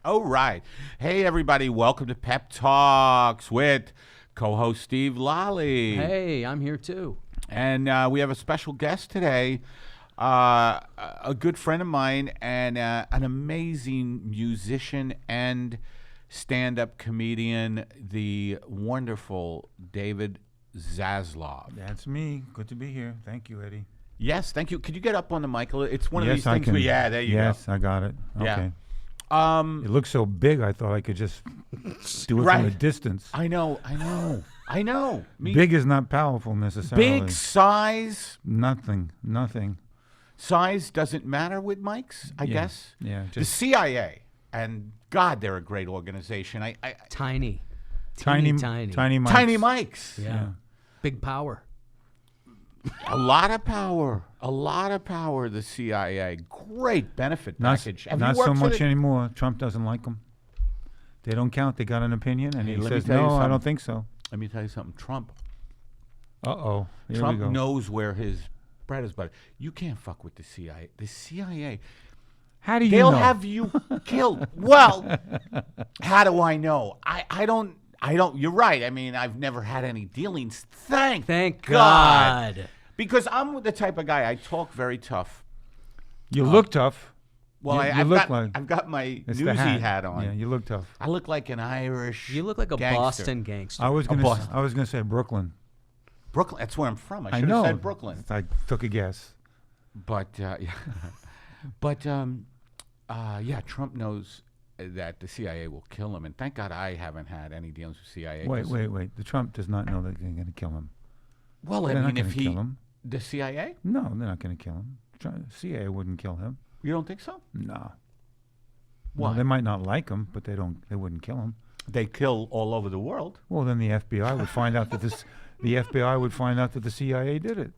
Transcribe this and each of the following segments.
All right. Hey, everybody. Welcome to Pep Talks with co-host Steve Lally. Hey, I'm here too. And we have a special guest today, a good friend of mine and an amazing musician and stand-up comedian, the wonderful David Zasloff. That's me. Good to be here. Thank you, Eddie. Yes, thank you. Could you get up on the mic a little? It's one of Yes, these I things can. where, yeah, there you go. Yes, I got it. Yeah. Okay. It looks so big, I thought I could just do it from a distance. I know. Big is not powerful necessarily. Big size. Nothing. Size doesn't matter with mics, I guess. Yeah. The CIA, and God, they're a great organization. Tiny tiny mics. Tiny mics. Yeah. Big power. A lot of power. The CIA. Great benefit package. Have Not you so worked for much anymore. Trump doesn't like them. They don't count. They got an opinion, and Hey, he let me says, tell you no, I something. don't think so. Let me tell you something. Trump Here Trump we go. knows where his bread is buttered. You can't fuck with the CIA. The CIA. How do you They'll know? have you killed. Well, how do I know? I don't. You're right. I mean, I've never had any dealings. Thank God. Because I'm the type of guy. I talk very tough. You look tough. Well, I've got my It's the newsy hat on. Yeah, you look tough. I look like an Irish. You look like a gangster. Boston gangster. I was Boston. gonna say Brooklyn. Brooklyn. That's where I'm from. I I should know. have said Brooklyn. I took a guess. But yeah, Trump knows that the CIA will kill him, and thank God I haven't had any dealings with CIA. Wait. The Trump does not know that they're going to kill him. Well, They're I not mean, going if to kill him. the CIA, No, they're not going to kill him. CIA wouldn't kill him. you don't think so? No. Why? Well, they might not like him, but they wouldn't kill him. They kill all over the world. Well, then the FBI would find out that the CIA did it.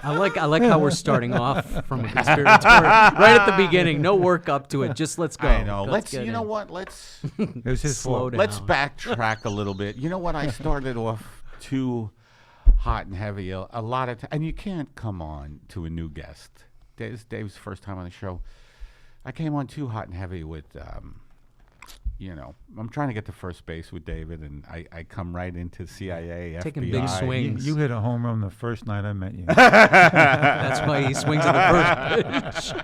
I like how we're starting off from a conspiratorial right at the beginning. No work up to it. Just let's go. I know. Let's You get know in. what? Let's It was his Slow fault. down. let's backtrack a little bit. You know what? I started off too hot and heavy. A lot of and you can't come on to a new guest. Dave's first time on the show. I came on too hot and heavy with, I'm trying to get to first base with David, and I come right into CIA, Taking FBI. big swings. You hit a home run the first night I met you. That's why he swings at the first pitch.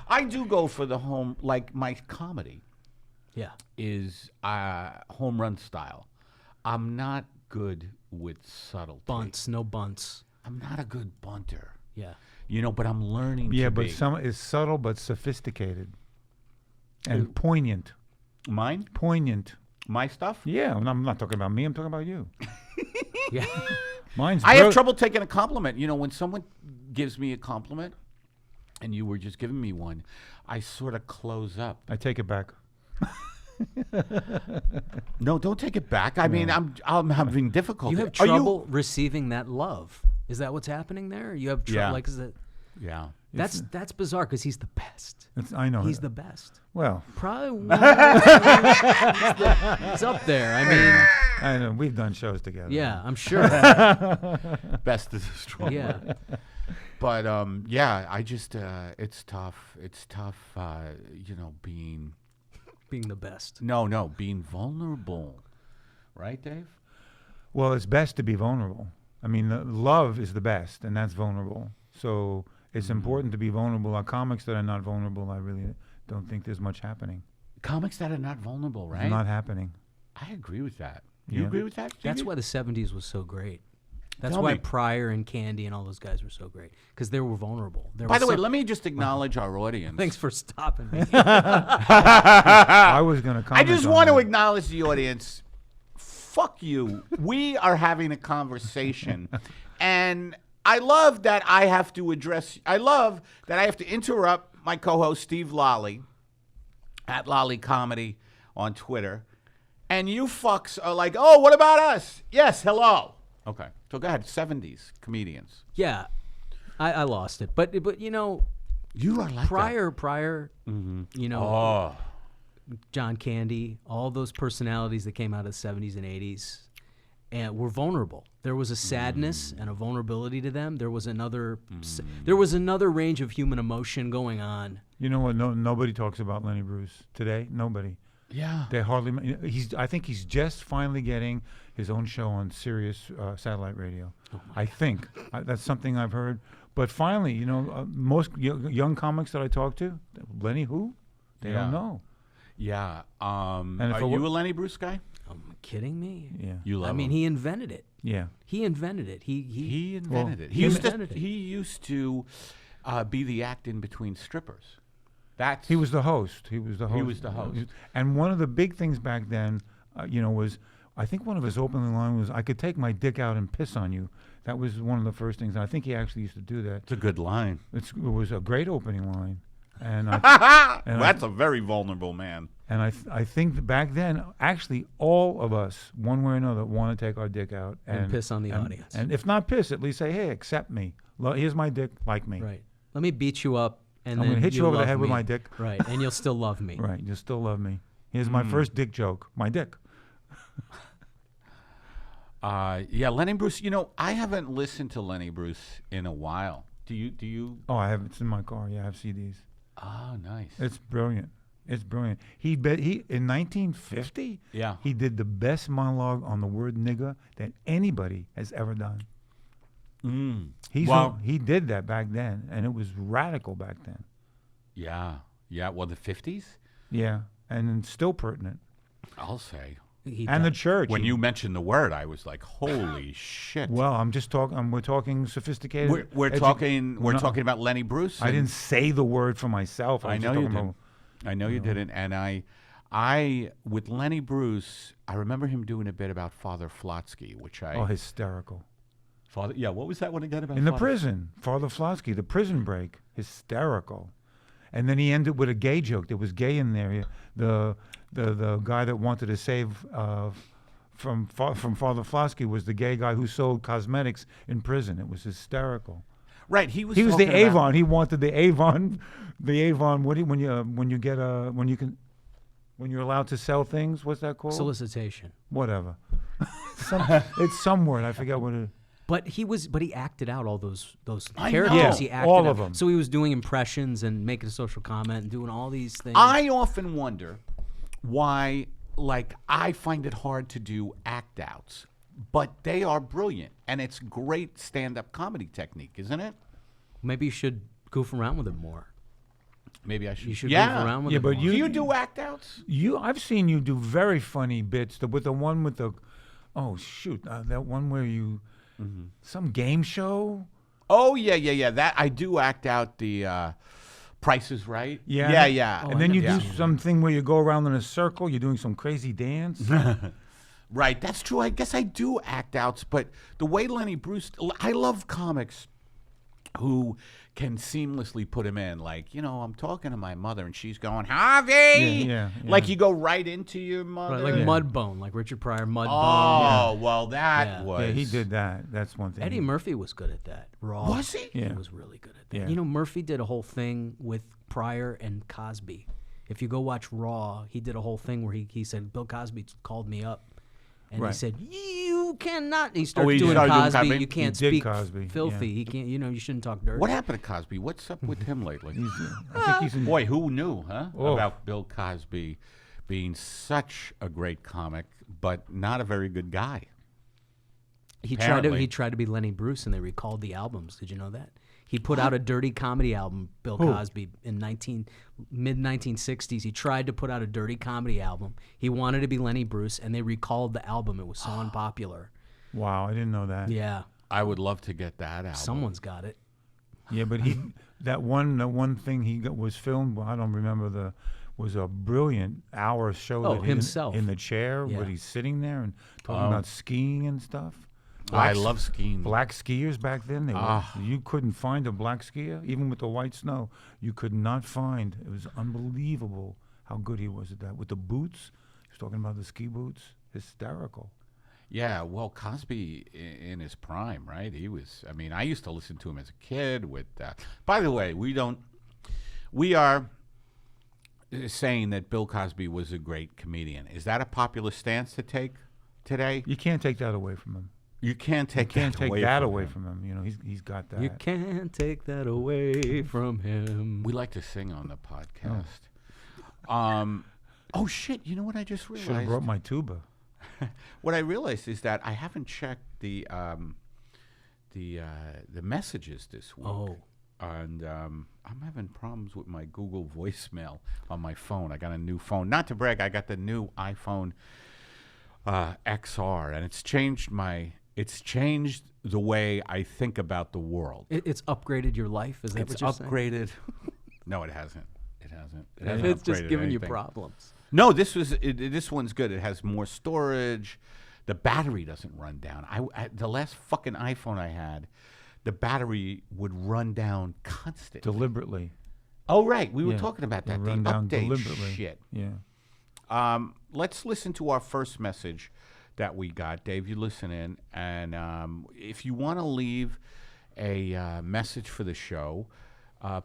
I do go for the home, like my comedy Yeah. is home run style. I'm not good with subtlety. Bunts. No bunts. I'm not a good bunter. Yeah. But I'm learning Yeah, to but be. some is subtle but sophisticated and poignant. Mine? Poignant. My stuff? Yeah, I'm not talking about me. I'm talking about you. Yeah. Mine's. I have trouble taking a compliment. When someone gives me a compliment, and you were just giving me one, I sort of close up. I take it back. No, don't take it back. I mean, I'm having difficulty. You have trouble receiving that love. Is that what's happening there? You have trouble. Yeah. Like, is that? Yeah. That's bizarre because he's the best. I know. He's the best. Well, Probably. He's up there. I mean, I know we've done shows together. yeah, I'm sure. Best is a strong Yeah. word. But I just it's tough. It's tough. Being Being the best. being vulnerable, right, Dave? Well, it's best to be vulnerable. I mean, love is the best, and that's vulnerable. So it's important to be vulnerable. Our comics that are not vulnerable, I really don't think there's much happening. Comics that are not vulnerable, right? It's not happening. I agree with that. You Yeah. agree with that? That's Stevie? why the 70s was so great. That's Tell why me. Pryor and Candy and all those guys were so great because they were vulnerable. By the way, let me just acknowledge our audience. Thanks for stopping me. I was going to comment. I just on want to that. acknowledge the audience. Fuck you. We are having a conversation, and I love that I have to interrupt my co-host Steve Lally at Lally Comedy on Twitter, and you fucks are like, "Oh, what about us?" Yes, hello. Okay, so go ahead. 70s comedians. Yeah, I lost it, but you know, You are like Pryor, that. you know, Oh, John Candy, all those personalities that came out of the 70s and 80s, and were vulnerable. There was a sadness and a vulnerability to them. There was another range of human emotion going on. You know what? Nobody talks about Lenny Bruce today. Nobody. Yeah. They hardly. I think he's just finally getting his own show on Sirius satellite radio. I think that's something I've heard. But finally, most young comics that I talk to, Lenny who? They don't know. Yeah. And Are you a Lenny Bruce guy? Kidding me? Yeah. You love him. he invented it. Yeah. He invented it. He invented it. He used to be the act in between strippers. He was the host. And one of the big things back then, was I think one of his opening lines was, "I could take my dick out and piss on you." That was one of the first things. I think he actually used to do that. It's a good line. It was a great opening line. And that's a very vulnerable man. And I think that back then, actually, all of us, one way or another, want to take our dick out and piss on the audience. And if not piss, at least say, "Hey, accept me. Here's my dick. Like me." Right. Let me beat you up. And I'm then going to hit you over the head with my dick. Right, and you'll still love me. Right, you'll still love me. Here's my first dick joke. My dick. Yeah, Lenny Bruce. I haven't listened to Lenny Bruce in a while. Do you? Oh, I have. It's in my car. Yeah, I have CDs. Oh, nice. It's brilliant. It's brilliant. He in 1950. Yeah. He did the best monologue on the word nigger that anybody has ever done. He did that back then, and it was radical back then. Yeah. Well, the 50s. Yeah, and still pertinent. I'll say. The church. When you mentioned the word, I was like, "Holy shit!" Well, I'm just talking. We're talking sophisticated. We're talking talking about Lenny Bruce. I didn't say the word for myself. I know you didn't. I know you didn't. And I with Lenny Bruce, I remember him doing a bit about Father Flotsky, which hysterical. Father, yeah. What was that one again about? In the prison, Father Flotsky, the prison break, hysterical. And then he ended with a gay joke. There was gay in there. The guy that wanted to save from Father Flotsky was the gay guy who sold cosmetics in prison. It was hysterical. Right, he was the Avon. He wanted the Avon. The Avon. When you're allowed to sell things? What's that called? Solicitation. Whatever. It's some word. I forget what it is. But he acted out all those I characters. know. He acted all out. of them. So he was doing impressions and making a social comment and doing all these things. I often wonder why, I find it hard to do act outs, but they are brilliant, and it's great stand-up comedy technique, isn't it? Maybe you should goof around with it more. Maybe I should. You should goof around with it more. Do you do act outs? I've seen you do very funny bits. With the one with the, that one where you, some game show. Oh yeah. That I do act out the Price is Right. Yeah. And then you do something where you go around in a circle. You're doing some crazy dance. Right, that's true. I guess I do act outs, but the way Lenny Bruce, I love comics who can seamlessly put him in. I'm talking to my mother and she's going, Harvey! Yeah. Like you go right into your mother. Right, like Mudbone, like Richard Pryor, Mudbone. Oh, well, that was... Yeah, he did that. That's one thing. Eddie Murphy was good at that. Raw. Was he? Yeah. He was really good at that. Yeah. Murphy did a whole thing with Pryor and Cosby. If you go watch Raw, he did a whole thing where he said, Bill Cosby called me up. And he said, "You cannot." He started doing Cosby. You can't speak Cosby. filthy. Yeah. He can't. You shouldn't talk dirty. What happened to Cosby? What's up with him lately? I think he's in. Boy, who knew, huh? Oh. About Bill Cosby being such a great comic, but not a very good guy. He tried to be Lenny Bruce, and they recalled the albums. Did you know that? He put out a dirty comedy album, Bill Cosby, in mid-1960s. He tried to put out a dirty comedy album. He wanted to be Lenny Bruce, and they recalled the album. It was so unpopular. Wow, I didn't know that. Yeah. I would love to get that album. Someone's got it. Yeah, but that one thing he was filmed. I don't remember was a brilliant hour show. Oh, that himself in the chair, Yeah. where he's sitting there and talking about skiing and stuff. I love skiing. Black skiers back then, you couldn't find a black skier, even with the white snow. You could not find. It was unbelievable how good he was at that. With the boots, he was talking about the ski boots. Hysterical. Yeah, well, Cosby in his prime, right? He was. I mean, I used to listen to him as a kid. By the way, we are saying that Bill Cosby was a great comedian. Is that a popular stance to take? today. You can't take that away from him. You can't take that away from him. You know, he's got that. You can't take that away from him. We like to sing on the podcast. Oh shit! You know what I just realized? Should have brought my tuba. What I realized is that I haven't checked the messages this week. Oh. And I'm having problems with my Google voicemail on my phone. I got a new phone. Not to brag, I got the new iPhone XR, and it's changed the way I think about the world. It's upgraded your life? Is that what you're saying? It's upgraded. No, it hasn't. It hasn't. It's just giving anything. you problems. No, this one's good. It has more storage. The battery doesn't run down. The last fucking iPhone I had, the battery would run down constantly. Deliberately. Oh, right. We were talking about that. Run The down update deliberately. shit. Yeah. Let's listen to our first message that we got. Dave, you listen in. And if you want to leave a message for the show,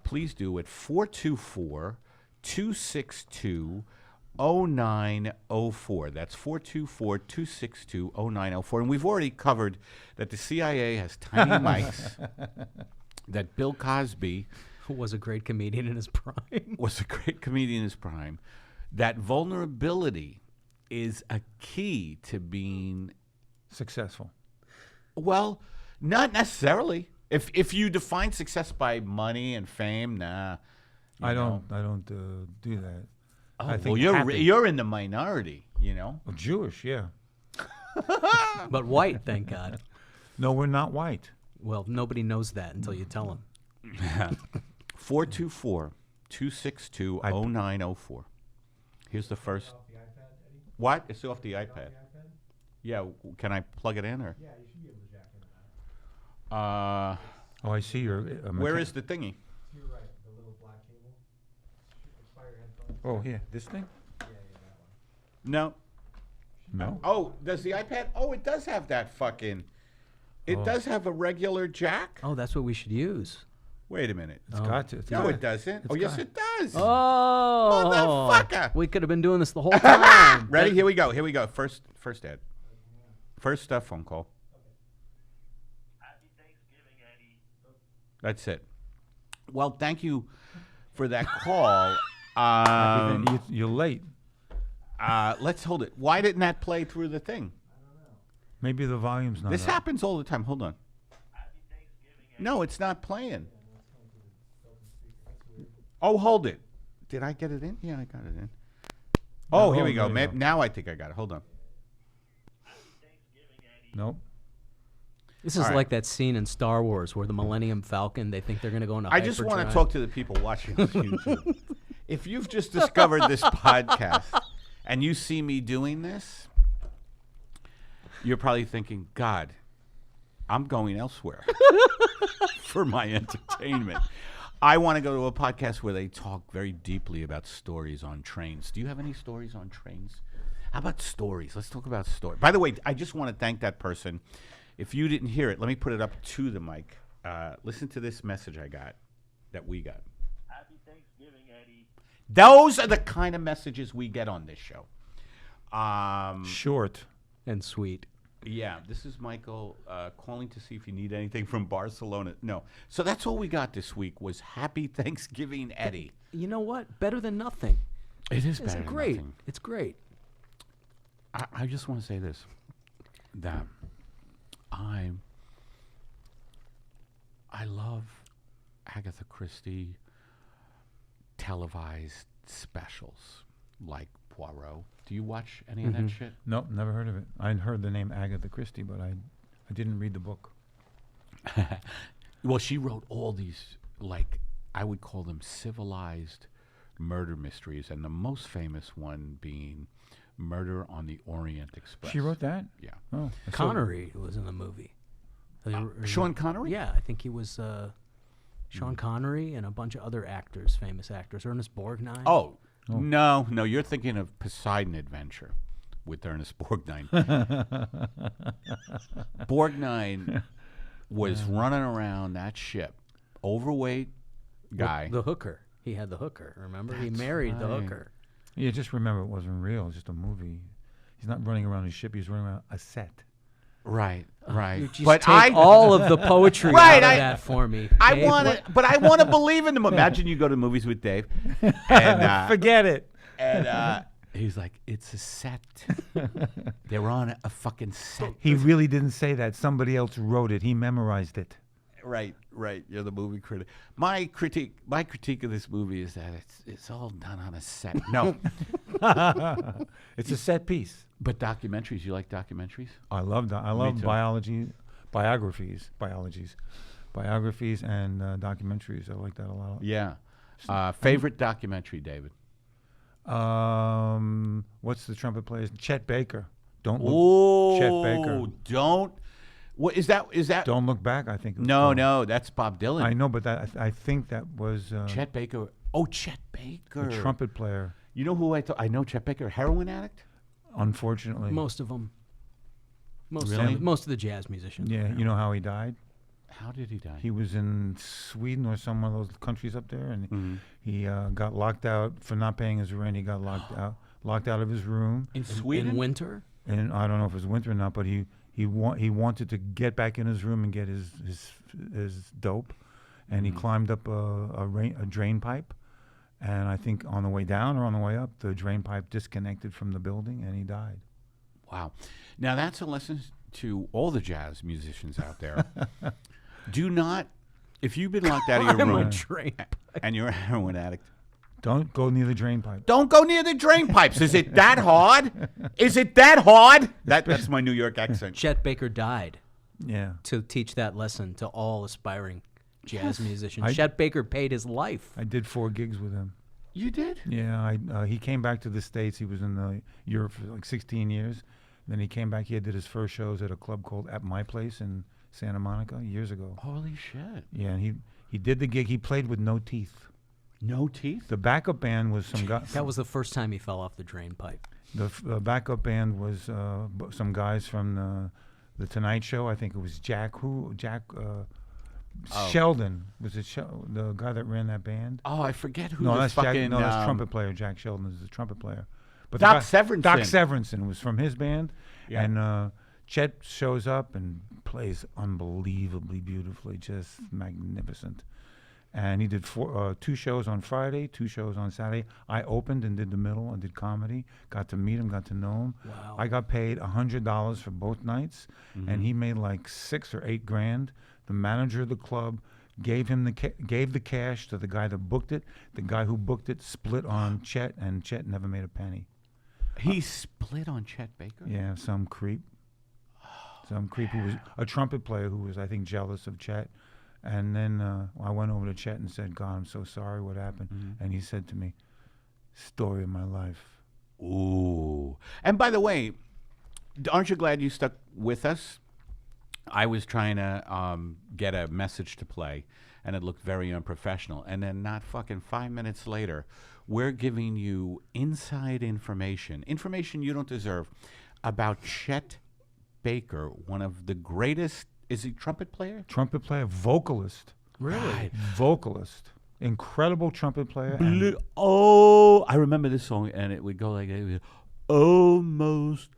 please do at 424-262-0904. That's 424-262-0904. And we've already covered that the CIA has tiny mics, that Bill Cosby was a great comedian in his prime. That vulnerability is a key to being successful. Well, not necessarily. If you define success by money and fame, nah. I don't do that. Oh, I think you're in the minority, you know. Well, Jewish, yeah. But white, thank God. No, we're not white. Well, nobody knows that until you tell them. 424-262-0904. Here's the first. What? It's off the iPad. Yeah. Can I plug it in or? Yeah, you should be able to jack in that. Oh, I see your. Where is the thingy? To your right, the little black cable. Expired headphones. Oh, here, this thing? Yeah, that one. No. No. Oh, does the iPad? Oh, it does have that fucking. It does have a regular jack. Oh, that's what we should use. Wait a minute. It's got to. No, it doesn't. Oh, yes, it does. Oh, motherfucker! We could have been doing this the whole time. Ready? Here we go. First ad. First phone call. Happy Thanksgiving, Eddie. That's it. Well, thank you for that call. You're late. Let's hold it. Why didn't that play through the thing? Maybe the volume's not This up. happens all the time. Hold on. Happy Thanksgiving, Eddie. No, it's not playing. Oh, hold it. Did I get it in? Yeah, I got it in. Oh, here we go. there you go. Now I think I got it. Hold on. Happy Thanksgiving, Eddie. Nope. This is All right. like that scene in Star Wars where the Millennium Falcon, they think they're going to go into I just want to hyperdrive. talk to the people watching on YouTube. If you've just discovered this podcast and you see me doing this, you're probably thinking, God, I'm going elsewhere for my entertainment. I want to go to a podcast where they talk very deeply about stories on trains. Do you have any stories on trains? How about stories? Let's talk about stories. By the way, I just want to thank that person. If you didn't hear it, let me put it up to the mic. Listen to this message I got, that we got. Happy Thanksgiving, Eddie. Those are the kind of messages we get on this show. Short. And sweet. Yeah, this is Michael calling to see if you need anything from Barcelona. No. So that's all we got this week was Happy Thanksgiving, Eddie. You know what? Better than nothing. It is It's better than great. nothing. It's great. I just want to say this, that I love Agatha Christie televised specials like Poirot. Do you watch any of that shit? Nope, never heard of it. I heard the name Agatha Christie, but I didn't read the book. Well, she wrote all these, like, I would call them civilized murder mysteries, and the most famous one being Murder on the Orient Express. She wrote that? Yeah. Oh, Connery was in the movie. Sean Connery? Yeah, I think he was Sean Connery and a bunch of other actors, famous actors. Ernest Borgnine. Oh, no, you're thinking of Poseidon Adventure with Ernest Borgnine. Borgnine was running around that ship, overweight guy. The hooker. He had the hooker, remember? He married the right. hooker. Yeah, just remember it wasn't real. It was just a movie. He's not running around his ship. He's running around a set. Right. You just But take all of the poetry Right, out of that for me. I Dave. want to, but I want to believe in the movie. Imagine you go to movies with Dave, and Forget it. he's like, "It's a set. They're on a fucking set." He really didn't say that. Somebody else wrote it. He memorized it. Right. You're the movie critic. My critique of this movie is that it's all done on a set. No, It's a set piece. but documentaries. You like documentaries? I love too. biographies, and documentaries. I like that a lot. Yeah. Favorite documentary, David? What's the trumpet player's? Chet Baker. Don't look. Oh, Chet Baker. Don't. What is that? Is that? Don't look back. I think. It was No, called. that's Bob Dylan. I know, but that I think that was Chet Baker. Oh, Chet Baker. the trumpet player. You know who I thought? I know Chet Baker, heroin addict. Unfortunately, Most of them. Really? Most of the jazz musicians. yeah. You know how he died? How did he die? He was in Sweden or some of those countries up there, and Mhm. he got locked out for not paying his rent. He got locked out of his room, In Sweden. In winter. and I don't know if it was winter or not, but he wanted to get back in his room and get his dope, and he climbed up a drain pipe, and I think on the way down or on the way up, the drain pipe disconnected from the building, and he died. Wow. Now that's a lesson to all the jazz musicians out there. Do not, if you've been locked out of your I'm a room drain. and you're a heroin addict, Don't go near the drain pipe. don't go near the drain pipes. Is it that hard? Is it that hard? That's my New York accent. Chet Baker died Yeah. to teach that lesson to all aspiring jazz musicians. I- Chet Baker paid his life. I did 4 gigs with him. You did? Yeah, he came back to the States. He was in Europe for like 16 years. Then he came back. He did his first shows at a club called At My Place in Santa Monica years ago. Holy shit. Yeah, and he did the gig. He played with no teeth. No teeth? The backup band was some guy. That was the first time he fell off the drain pipe. The backup band was some guys from the Tonight Show. I think it was Jack Sheldon. Was it the guy that ran that band? Oh, I forget who No, the that's fucking... that's trumpet player. Jack Sheldon is the trumpet player. But Doc the Severinsen. Doc Severinsen was from his band, Yeah. and Chet shows up and plays unbelievably beautifully, just magnificent. And he did 2 shows on Friday, 2 shows on Saturday. I opened and did the middle and did comedy. Got to meet him, got to know him. Wow. I got paid $100 for both nights, and he made like $6 or $8 grand. The manager of the club gave him gave the cash to the guy that booked it. The guy who booked it split on Chet, and Chet never made a penny. He split on Chet Baker? Yeah, some creep. Some creep who was a trumpet player who was, I think, jealous of Chet. And then I went over to Chet and said, God, I'm so sorry, what happened? And he said to me, story of my life. Ooh. And by the way, aren't you glad you stuck with us? I was trying to get a message to play, and it looked very unprofessional. And then not fucking 5 minutes later, we're giving you inside information you don't deserve, about Chet Baker, one of the greatest, is he trumpet player? Trumpet player, vocalist. Really? Vocalist. Incredible trumpet player. Blue, oh, I remember this song, and it would go like, it would, almost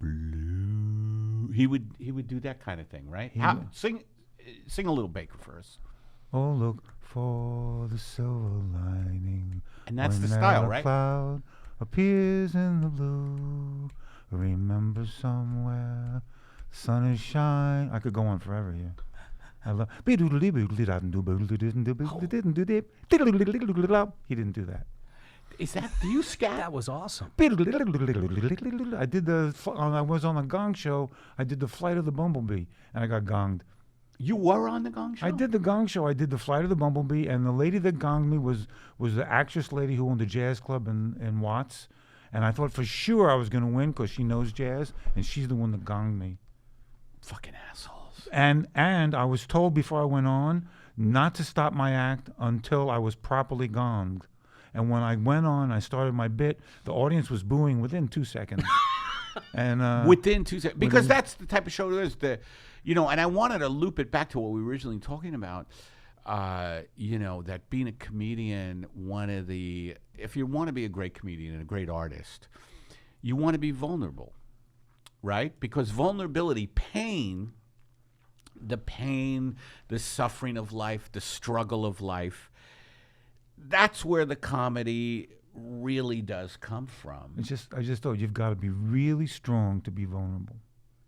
blue. He would do that kind of thing, right? He How, would. sing a little Baker for us. Oh, look for the silver lining. And that's when the style, a right? cloud appears in the blue. Remember somewhere, sun is shine. I could go on forever here. I love. He didn't do that. Is that, do you scat? That was awesome. I did I was on a gong show. I did the Flight of the Bumblebee, and I got gonged. You were on the Gong Show? I did the gong show. I did the Flight of the Bumblebee, and the lady that gonged me was the actress lady who owned the jazz club in Watts. And I thought for sure I was going to win because she knows jazz, and she's the one that gonged me. Fucking assholes. And I was told before I went on not to stop my act until I was properly gonged. And when I went on, I started my bit, the audience was booing within 2 seconds. And Within 2 seconds. Because that's the type of show it is. And I wanted to loop it back to what we were originally talking about. That being a comedian, if you want to be a great comedian and a great artist, you want to be vulnerable. right? Because vulnerability, pain, the suffering of life, the struggle of life, that's where the comedy really does come from. I just thought you've got to be really strong to be vulnerable.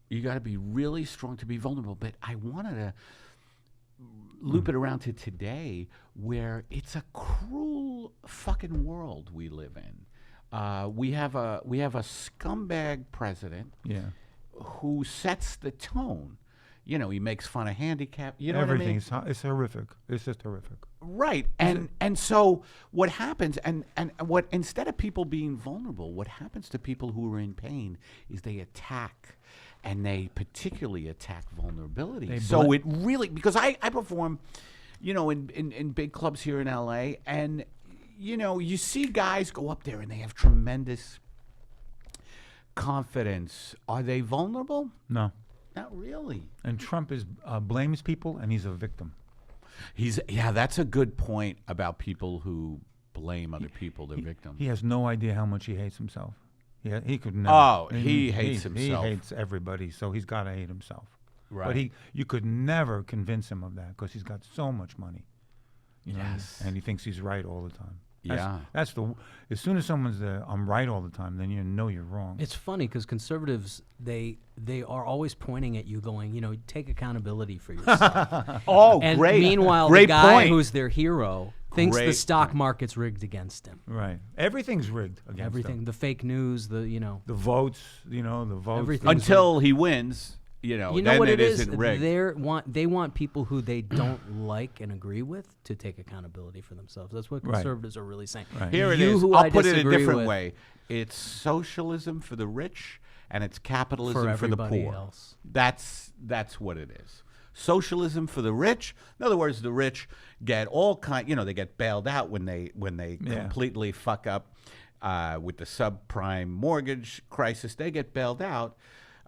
You got to be really strong to be vulnerable. But I wanted to loop it around to today, where it's a cruel fucking world we live in. We have a scumbag president, who sets the tone. You know, he makes fun of handicap. You know Everything. what I mean? It's horrific. It's just horrific. Right. And so what happens, and what, instead of people being vulnerable, what happens to people who are in pain is they attack, and they particularly attack vulnerability. So it really, because I perform, you know, in big clubs here in LA, and, you know, you see guys go up there and they have tremendous confidence. Are they vulnerable? No. Not really. And Trump blames people, and he's a victim. That's a good point about people who blame other people, they're victims. He has no idea how much he hates himself. He could never. Oh, he hates himself. He hates everybody, so he's got to hate himself. Right. But you could never convince him of that because he's got so much money. You know, Yes. and he thinks he's right all the time. As soon as someone's there, I'm right all the time, then you know you're wrong. It's funny because conservatives, they are always pointing at you going, you know, take accountability for yourself. And great. meanwhile, Great the guy point. who's their hero thinks the Great stock point. market's rigged against him. Right. Everything's rigged against Everything, him. the fake news, the votes, the votes. Everything. Until he wins, then what it it is? isn't rigged. They want people who they don't like and agree with to take accountability for themselves. That's what conservatives are really saying. Right. Here it You is. who I'll I put it a disagree different with, way. It's socialism for the rich, and it's capitalism for for the everybody poor. else. That's what it is. Socialism for the rich. In other words, the rich get all they get bailed out when they completely fuck up with the subprime mortgage crisis. They get bailed out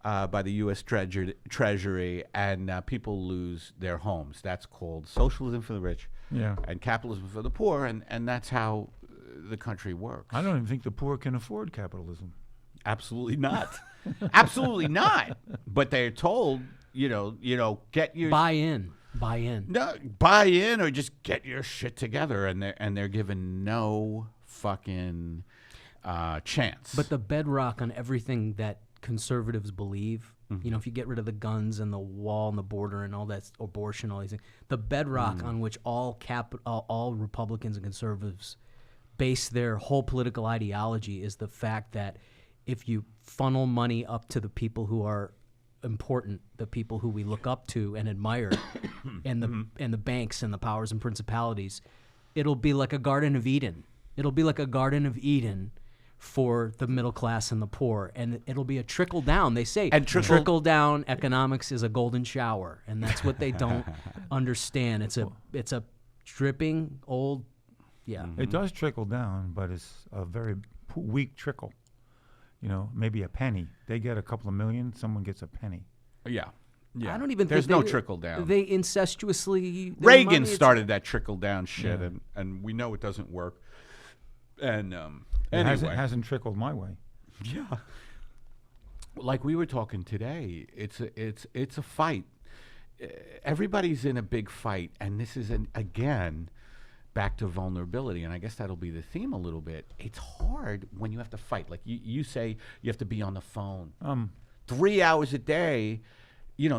by the U.S. Treasury, and people lose their homes. That's called socialism for the rich, and capitalism for the poor, and that's how the country works. I don't even think the poor can afford capitalism. Absolutely not. Absolutely not. But they're told, get your buy in. No, buy in or just get your shit together, and they're given no fucking chance. But the bedrock on everything that conservatives believe, if you get rid of the guns and the wall and the border and all that, abortion, all these things, the bedrock on which all Republicans and conservatives base their whole political ideology is the fact that if you funnel money up to the people who are important, the people who we look up to and admire, and the banks and the powers and principalities, it'll be like a Garden of Eden. It'll be like a Garden of Eden for the middle class and the poor, and it'll be a trickle down. They say trickle down economics is a golden shower, and that's what they don't understand. It's a dripping old, It does trickle down, but it's a very weak trickle. Maybe a penny. They get a couple of million. Someone gets a penny. Yeah. I don't even There's think no trickle down. They incestuously Reagan started that trickle down shit, and we know it doesn't work. And anyway, it hasn't trickled my way. Yeah. Like we were talking today, it's a fight. Everybody's in a big fight, and this is again back to vulnerability, and I guess that'll be the theme a little bit. It's hard when you have to fight. Like you say, you have to be on the phone 3 hours a day.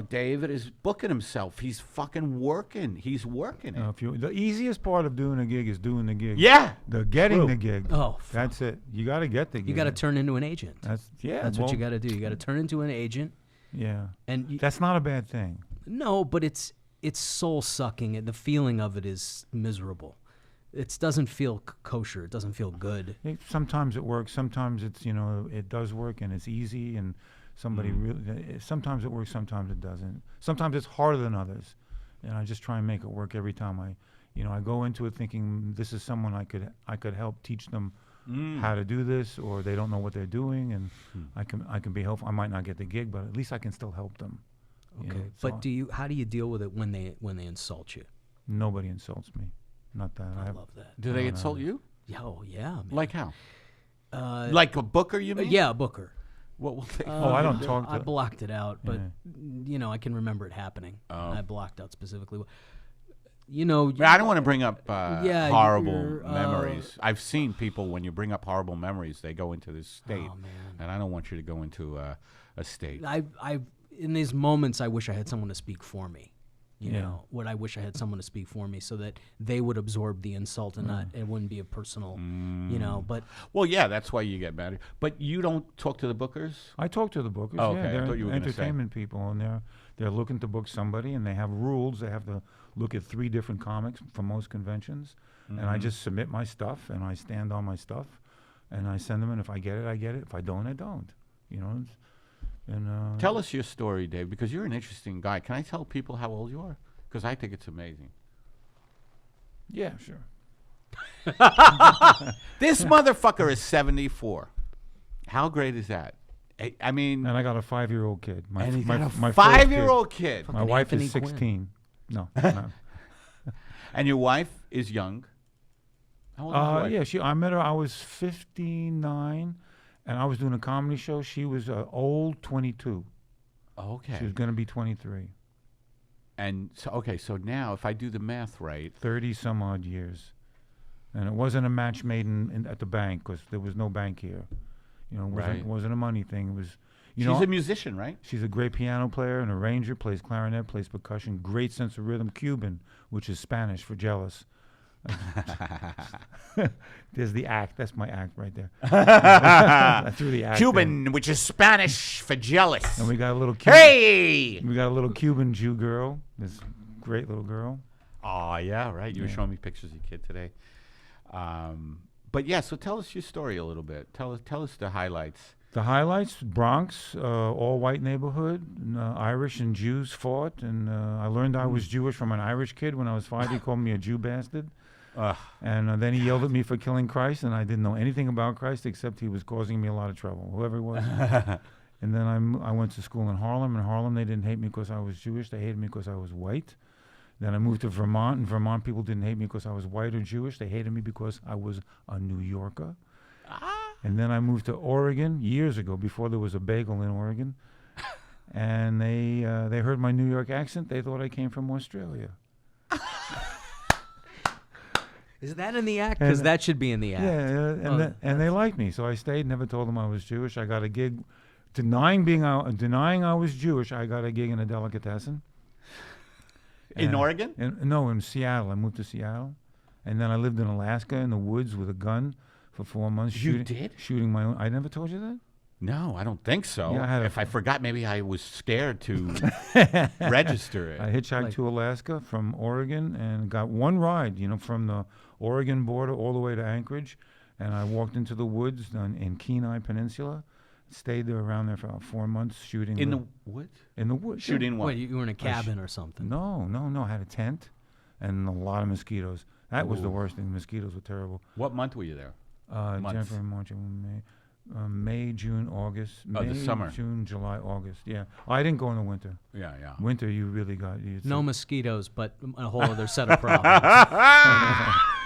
David is booking himself. He's fucking working. He's working it. The easiest part of doing a gig is doing the gig. Yeah. Getting the gig. Oh, that's it. You got to get the gig. You got to turn into an agent. That's what you got to do. You got to turn into an agent. Yeah. And that's not a bad thing. No, but it's soul sucking, and the feeling of it is miserable. It doesn't feel kosher. It doesn't feel good. Sometimes it works. Sometimes it's it does work and it's easy and somebody really. Sometimes it works. Sometimes it doesn't. Sometimes it's harder than others, and I just try and make it work every time. I go into it thinking this is someone I could help teach them how to do this, or they don't know what they're doing, and I can be helpful. I might not get the gig, but at least I can still help them. Okay, but how do you deal with it when they insult you? Nobody insults me. Not that. I love that. Do they insult you? Yeah, man. Like how? Like a booker, you mean? Yeah, a booker. What will they? I don't talk I to. blocked it out, but Yeah. I can remember it happening. Oh. I blocked out specifically. But I don't want to bring up Yeah, horrible you're, memories. I've seen people, when you bring up horrible memories, they go into this state. Oh, man. And I don't want you to go into a state. I in these moments, I wish I had someone to speak for me. You Yeah. know, what I wish I had someone to speak for me so that they would absorb the insult and not it wouldn't be a personal, But Well, yeah, that's why you get mad. But you don't talk to the bookers? I talk to the bookers. Oh, yeah, okay. I they're thought you were gonna say. entertainment people, and they're looking to book somebody, and they have rules. They have to look at 3 different comics for most conventions, and I just submit my stuff, and I stand on my stuff, and I send them. And if I get it, I get it. If I don't, I don't. You know. And Tell us your story, Dave, because you're an interesting guy. Can I tell people how old you are? Because I think it's amazing. yeah, sure. This motherfucker is 74. How great is that? I mean, And I got a 5-year-old kid. My and he's my, got a my first 5-year-old kid. kid. My Fucking wife Anthony is Quinn. 16. No. no. And your wife is young. How old is your wife? Yeah, I met her. I was 59, and I was doing a comedy show. She was old 22. Okay. She was going to be 23. And so now if I do the math right, 30 some odd years. And it wasn't a match made at the bank, because there was no bank here. You know, it wasn't a money thing. It was, she's a musician, right? she's a great piano player and arranger, plays clarinet, plays percussion, great sense of rhythm, Cuban, which is Spanish for jealous. There's the act. That's my act right there. I threw the act in. Cuban, which is Spanish for jealous. And we got a little Cuban, Hey! we got a little Cuban Jew girl. This great little girl. Oh, yeah, right. You were Yeah. showing me pictures of your kid today. But yeah, so tell us your story a little bit. Tell us the highlights. The highlights: Bronx, all white neighborhood. Irish and Jews fought, and I learned I was Jewish from an Irish kid when I was 5. He called me a Jew bastard. And then he yelled at me for killing Christ, and I didn't know anything about Christ except he was causing me a lot of trouble, whoever he was. And then I went to school in Harlem. In Harlem, they didn't hate me because I was Jewish. They hated me because I was white. Then I moved to Vermont. In Vermont, people didn't hate me because I was white or Jewish. They hated me because I was a New Yorker. And then I moved to Oregon years ago, before there was a bagel in Oregon. And they heard my New York accent. They thought I came from Australia. is that in the act? Because that should be in the act. Yeah, and they liked me, so I stayed. Never told them I was Jewish. I got a gig, denying I was Jewish. I got a gig in a delicatessen In Oregon? in Seattle. I moved to Seattle, and then I lived in Alaska in the woods with a gun for 4 months. You did? Shooting my own. I never told you that. No, I don't think so. Yeah, if I forgot, maybe I was scared to register it. I hitchhiked to Alaska from Oregon and got one ride, from the Oregon border all the way to Anchorage. And I walked into the woods in Kenai Peninsula, stayed there around there for about 4 months shooting. In the woods? In the woods. Shooting what? Wait, you were in a cabin or something? No. I had a tent and a lot of mosquitoes. That was the worst thing. The mosquitoes were terrible. What month were you there? January, March, May, June, August. May, the summer. June, July, August. Yeah. I didn't go in the winter. Yeah. Winter, you really got... No mosquitoes, but a whole other set of problems.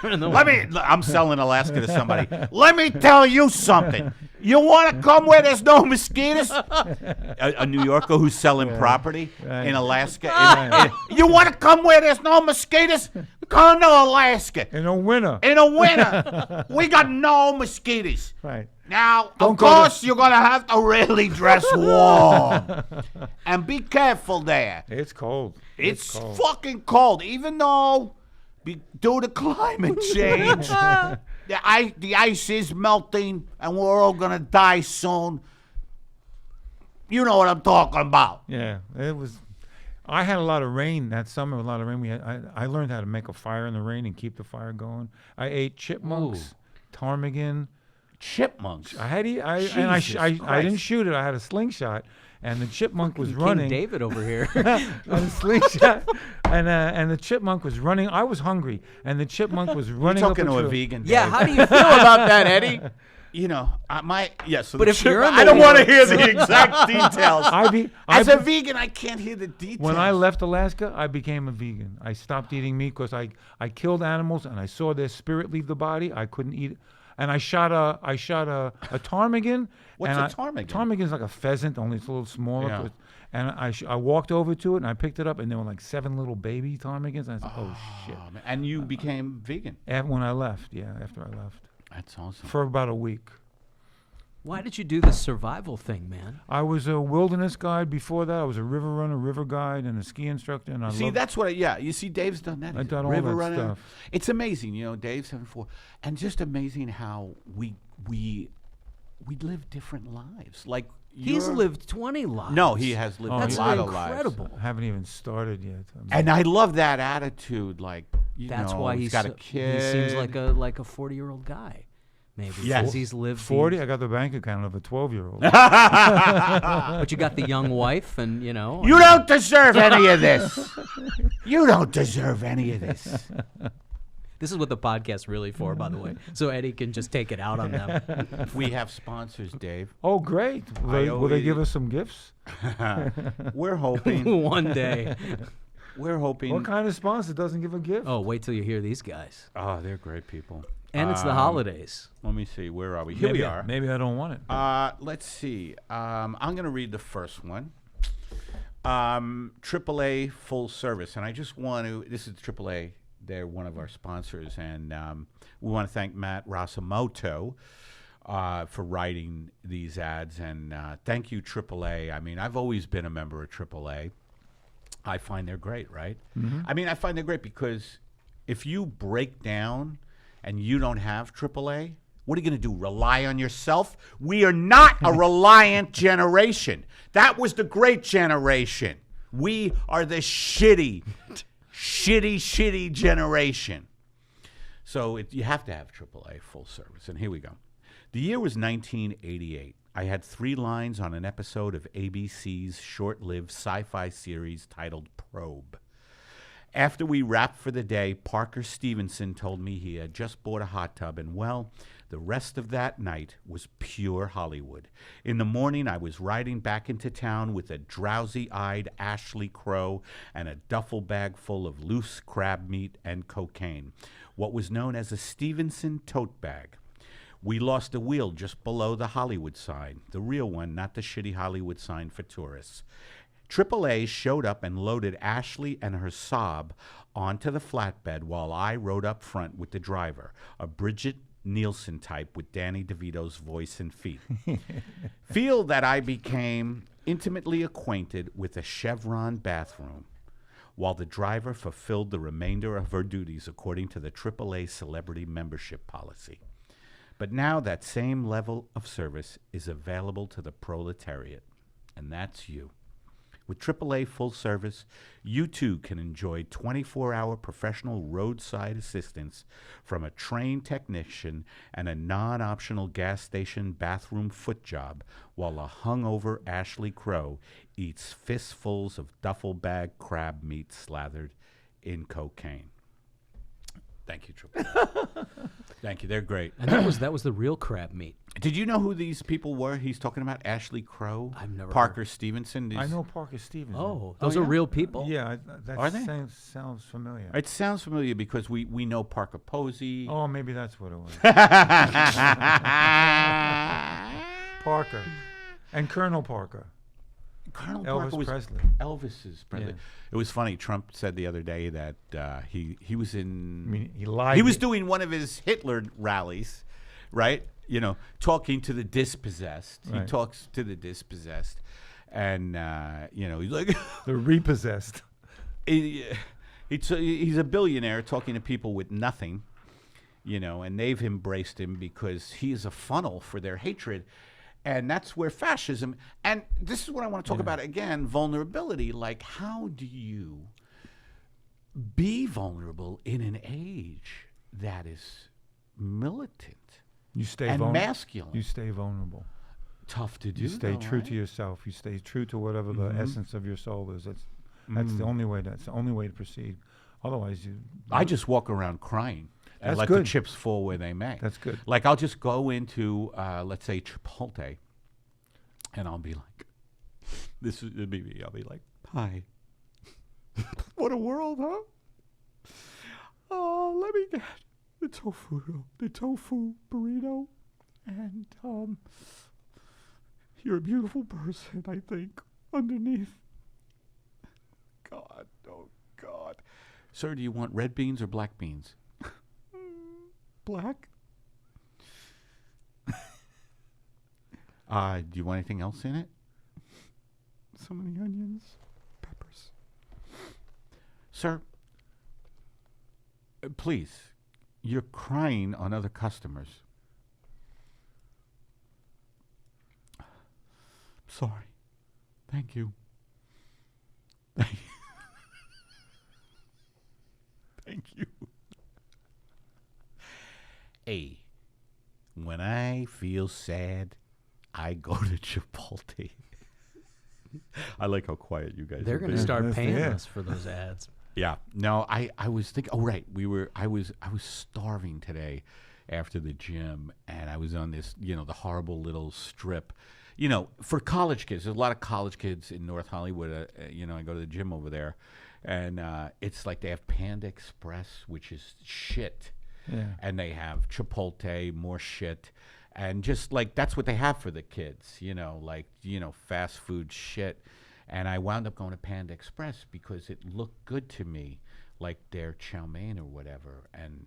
I'm selling Alaska to somebody. Let me tell you something. You want to come where there's no mosquitoes? A New Yorker who's selling property in Alaska. You want to come where there's no mosquitoes? Come to Alaska. In the winter. In the winter, we got no mosquitoes. Right. Now, Don't of go to- course, you're going to have to really dress warm. And be careful there. It's cold. It's cold. fucking cold, even though due to climate change, the ice is melting and we're all going to die soon. You know what I'm talking about. Yeah, it was... I had a lot of rain that summer. A lot of rain. I learned how to make a fire in the rain and keep the fire going. I ate chipmunks, ptarmigan. Chipmunks. I Jesus didn't shoot it. I had a slingshot, and the chipmunk was running. King David over here. On a slingshot, and the chipmunk was running. I was hungry, and the chipmunk was running. You're talking up to a tree. vegan. Yeah, Dave. how do you feel about that, Eddie? So But if you're in I the don't want to woods- hear the exact details. As a vegan, I can't hear the details. When I left Alaska, I became a vegan. I stopped eating meat because I killed animals and I saw their spirit leave the body. I couldn't eat. and I shot a ptarmigan. What's and a ptarmigan? Ptarmigan's like a pheasant, only it's a little smaller. Yeah. And I walked over to it and I picked it up, and there were like 7 little baby ptarmigans. And I said, oh shit! Man. And you became vegan. When I left, after I left That's awesome. for about a week. Why did you do the survival thing, man? I was a wilderness guide before that. I was a river runner, river guide, and a ski instructor. And That's what. You see, Dave's done that. I've done all river that runner. stuff. It's amazing, Dave's 74, and just amazing how we live different lives. Like he's lived 20 lives. No, he has lived That's a lot of incredible. lives. I haven't even started yet. And I love that attitude. Like That's why he's got a kid. He seems like a 40-year-old guy. Maybe because he's lived 40. I got the bank account of a 12-year-old. But you got the young wife, and You don't deserve any of this. You don't deserve any of this. This is what the podcast's really for, by the way. So Eddie can just take it out on them. We have sponsors, Dave. Oh, great. Will they give us some gifts? We're hoping. One day. We're hoping. What kind of sponsor doesn't give a gift? Oh, wait till you hear these guys. Oh, they're great people. And it's the holidays. Let me see. Where are we? Here we are. Maybe I don't want it. Let's see. I'm going to read the first one. AAA Full Service. And I just want to, this is AAA. They're one of our sponsors. And we want to thank Matt Rasamoto for writing these ads. And thank you, AAA. I mean, I've always been a member of AAA. I find they're great, right? Mm-hmm. I mean, I find they're great because if you break down and you don't have AAA, what are you going to do, rely on yourself? We are not a reliant generation. That was the great generation. We are the shitty generation. So you have to have AAA Full Service. And here we go. The year was 1988. I had 3 lines on an episode of ABC's short-lived sci-fi series titled Probe. After we wrapped for the day, Parker Stevenson told me he had just bought a hot tub, and well, the rest of that night was pure Hollywood. In the morning, I was riding back into town with a drowsy-eyed Ashley Crow and a duffel bag full of loose crab meat and cocaine, what was known as a Stevenson tote bag. We lost a wheel just below the Hollywood sign, the real one, not the shitty Hollywood sign for tourists. AAA showed up and loaded Ashley and her Saab onto the flatbed while I rode up front with the driver, a Bridget Nielsen type with Danny DeVito's voice and feet. Feel that I became intimately acquainted with a Chevron bathroom while the driver fulfilled the remainder of her duties according to the AAA celebrity membership policy. But now that same level of service is available to the proletariat, and that's you. With AAA Full Service, you too can enjoy 24-hour professional roadside assistance from a trained technician and a non-optional gas station bathroom foot job while a hungover Ashley Crow eats fistfuls of duffel bag crab meat slathered in cocaine. Thank you, AAA. Thank you. They're great. And that was the real crab meat. Did you know who these people were he's talking about? Ashley Crow? I've never Parker Stevenson? I know Parker Stevenson. Oh, those are real people? Yeah, Are they? Sounds familiar. It sounds familiar because we know Parker Posey. Oh, maybe that's what it was. Parker. And Colonel Parker. Colonel Elvis Parker was Presley. Elvis's brother. Yeah. It was funny. Trump said the other day that he was in. I mean, he lied. He was doing one of his Hitler rallies, right? Talking to the dispossessed. Right. He talks to the dispossessed, and he's like the repossessed. He's a billionaire talking to people with nothing, and they've embraced him because he is a funnel for their hatred. And that's where fascism, and this is what I want to talk about again, vulnerability. Like, how do you be vulnerable in an age that is militant You stay and vulnerable. masculine? You stay vulnerable. Tough to do. You stay though, true right? to yourself. You stay true to whatever the essence of your soul is. That's the only way. That's the only way to proceed. Otherwise, I just walk around crying. And That's let the good. chips fall where they may. That's good. Like, I'll just go into, let's say, Chipotle, and I'll be like, this is me. I'll be like, hi. What a world, huh? Oh, let me get the tofu burrito, and you're a beautiful person, I think, underneath. God, oh God. Sir, do you want red beans or black beans? Black. Do you want anything else in it? So many onions, peppers. Sir, please, you're crying on other customers. Sorry. Thank you. Thank you. Thank you. Hey, when I feel sad, I go to Chipotle. I like how quiet you guys are. They're going to start paying us for those ads. Yeah. No, I was thinking, oh, right. I was starving today after the gym, and I was on this, the horrible little strip. For college kids, there's a lot of college kids in North Hollywood. I go to the gym over there, and it's like they have Panda Express, which is shit. Yeah. And they have Chipotle, more shit. And just like that's what they have for the kids, fast food shit. And I wound up going to Panda Express because it looked good to me, like their chow mein or whatever. And,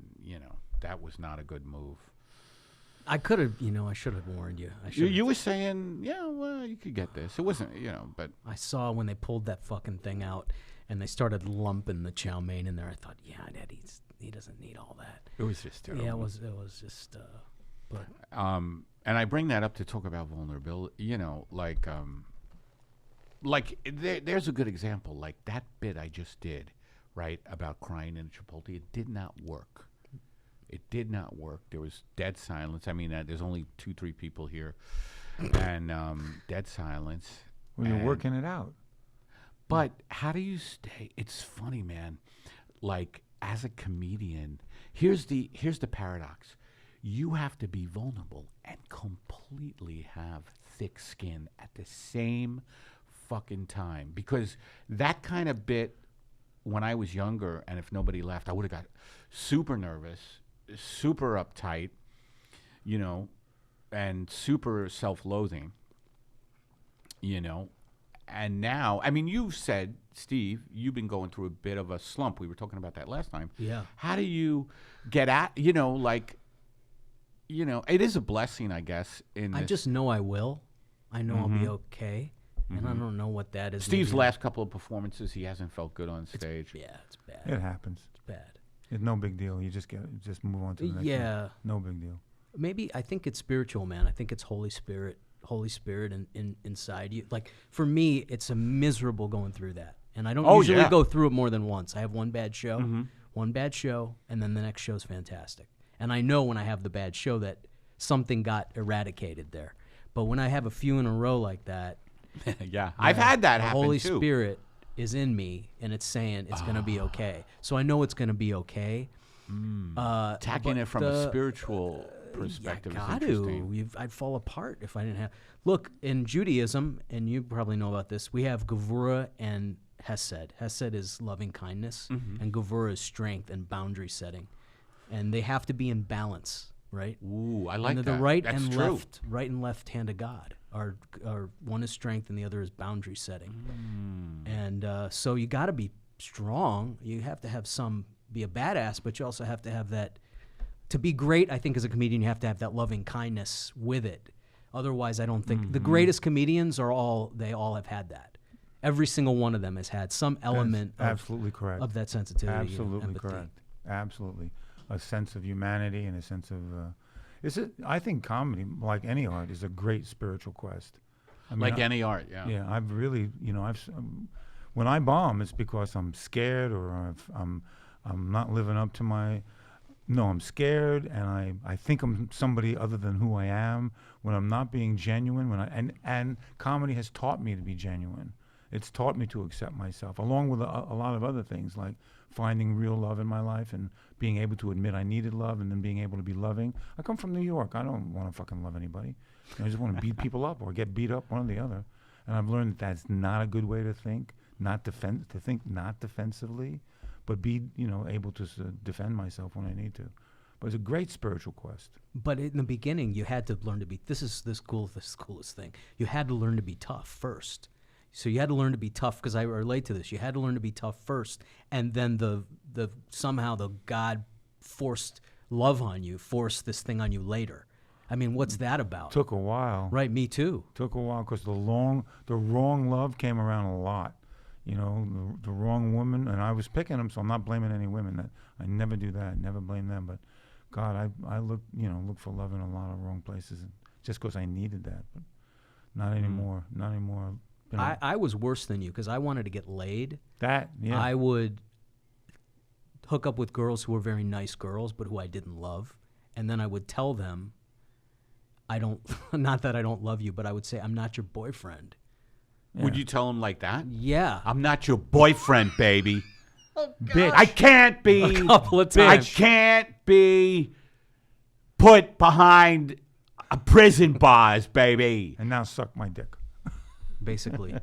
that was not a good move. I could have, I should have warned you. You were saying, yeah, well, you could get this. It wasn't, but. I saw when they pulled that fucking thing out and they started lumping the chow mein in there. I thought, yeah, he doesn't need all that. It was just terrible. Yeah, it was just. But. And I bring that up to talk about vulnerability. There's a good example. Like that bit I just did, right, about crying in Chipotle. It did not work. It did not work. There was dead silence. I mean, there's only 2-3 people here, and dead silence. Well, you're working it out. But how do you stay? It's funny, man. Like as a comedian, here's the paradox. You have to be vulnerable and completely have thick skin at the same fucking time. Because that kind of bit, when I was younger, and if nobody laughed, I would have got super nervous, super uptight, and super self-loathing, And now, I mean, you said, Steve, you've been going through a bit of a slump. We were talking about that last time. Yeah. How do you get at, it is a blessing, I guess. I just know I will. I know I'll be okay. And I don't know what that is. Steve's last couple of performances, he hasn't felt good on stage. It's bad. It happens. It's bad. It's no big deal. You just move on to the next one. No big deal. Maybe I think it's spiritual, man. I think it's Holy Spirit inside you. Like for me, it's a miserable going through that. And I don't usually go through it more than once. I have one bad show, and then the next show's fantastic. And I know when I have the bad show that something got eradicated there. But when I have a few in a row like that, I've had that happen too. The Holy too. Spirit is in me, and it's saying it's going to be okay. So I know it's going to be okay. Attacking it from a spiritual perspective is interesting. I'd fall apart if I didn't have. Look, in Judaism, and you probably know about this, we have Gevurah and Hesed. Hesed is loving kindness, and Gevurah is strength and boundary setting. And they have to be in balance, right? Ooh, I like that. The right That's and true. right and left hand of God are one is strength and the other is boundary setting. And so you got to be strong. You have to have be a badass, but you also have to have that. To be great, I think as a comedian, you have to have that loving kindness with it. Otherwise, I don't think the greatest comedians they all have had that. Every single one of them has had some element absolutely correct. Of that sensitivity. Absolutely correct. Absolutely. A sense of humanity and a sense of I think comedy, like any art, is a great spiritual quest. I mean, any art, yeah. Yeah, I've really, when I bomb, it's because I'm scared or I'm not living up to my. No, I'm scared, and I think I'm somebody other than who I am. When I'm not being genuine, and comedy has taught me to be genuine. It's taught me to accept myself, along with a lot of other things like finding real love in my life and being able to admit I needed love and then being able to be loving. I come from New York. I don't want to fucking love anybody. I just want to beat people up or get beat up, one or the other. And I've learned that that's not a good way to think. To think not defensively, but be able to defend myself when I need to. But it's a great spiritual quest. But in the beginning, you had to learn to be. This is the coolest thing. You had to learn to be tough first. So you had to learn to be tough, because I relate to this. You had to learn to be tough first, and then somehow the God forced love on you, forced this thing on you later. I mean, what's that about? Took a while. Right, me too. Took a while because the wrong love came around a lot. You know, the wrong woman, and I was picking them, so I'm not blaming any women. That I never do that. Never blame them. But God, I look for love in a lot of wrong places, just because I needed that. But not anymore. Not anymore. You know, I was worse than you, because I wanted to get laid. yeah. I would hook up with girls who were very nice girls, but who I didn't love, and then I would tell them, not that I don't love you, but I would say, I'm not your boyfriend. Yeah. Would you tell him like that? Yeah. I'm not your boyfriend, baby. Bitch. I can't be. A couple of I times. can't be put behind a prison bars, baby. And now suck my dick. Basically.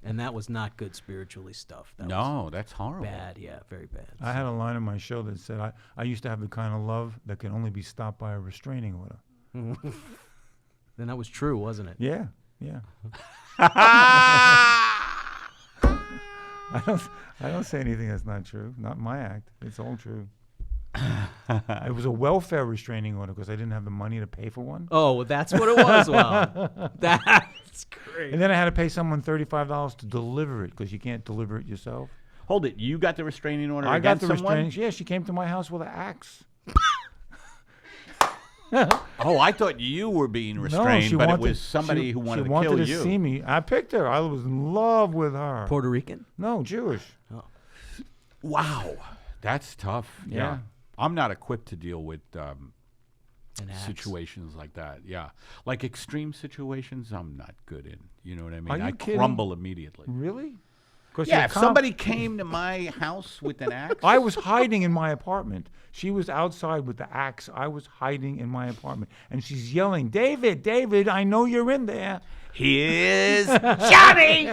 And that was not good spiritually stuff. That No, that's was horrible. bad, yeah, very bad. I had a line in my show that said, I used to have the kind of love that can only be stopped by a restraining order. Then that was true, wasn't it? Yeah. I don't say anything that's not true. Not my act. It's all true. It was a welfare restraining order because I didn't have the money to pay for one. Oh, well, that's what it was. Well, that's great. And then I had to pay someone $35 to deliver it because you can't deliver it yourself. Hold it. You got the restraining order I got against the someone? restraining. Yeah, she came to my house with an axe. Oh, I thought you were being restrained, she but wanted, it was somebody who wanted she to wanted kill to you. see me. I picked her. I was in love with her. Puerto Rican? No, Jewish. Wow. That's tough. Yeah. I'm not equipped to deal with An axe. situations like that. Yeah. Like extreme situations, I'm not good in. You know what I mean? Are you I kidding? crumble immediately. Really? 'Cause Yeah, your if somebody came to my house with an axe. I was hiding in my apartment. She was outside with the axe. I was hiding in my apartment. And she's yelling, David, I know you're in there. Here's Johnny!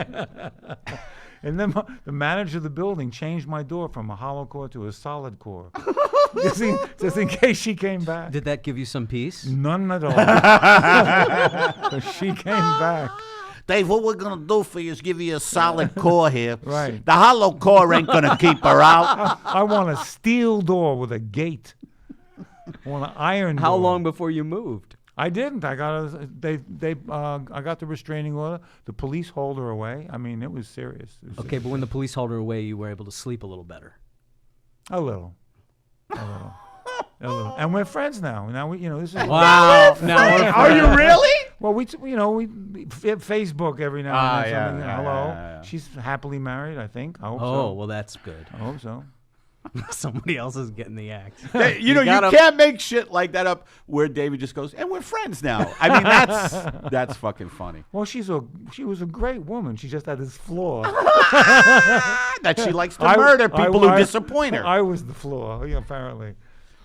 And then the manager of the building changed my door from a hollow core to a solid core. just in case she came back. Did that give you some peace? None at all. 'Cause she came back. Dave, what we're going to do for you is give you a solid core here. Right. The hollow core ain't going to keep her out. I want a steel door with a gate. I want an iron door. How long before you moved? I didn't. I got I got the restraining order. The police hauled her away. I mean, it was serious. Okay, but when the police hauled her away, you were able to sleep a little better. A little. And we're friends now. Now we, this is. Wow. Now we're Are you really? Well, we Facebook every now and then. yeah, Something. yeah, Hello. yeah. She's happily married, I think. I hope so. Oh, well, that's good. I hope so. Somebody else is getting the axe. You can't make shit like that up where David just goes, and we're friends now. I mean, that's fucking funny. Well, she was a great woman. She just had this flaw. That she likes to murder people who disappoint her. I was the flaw, apparently.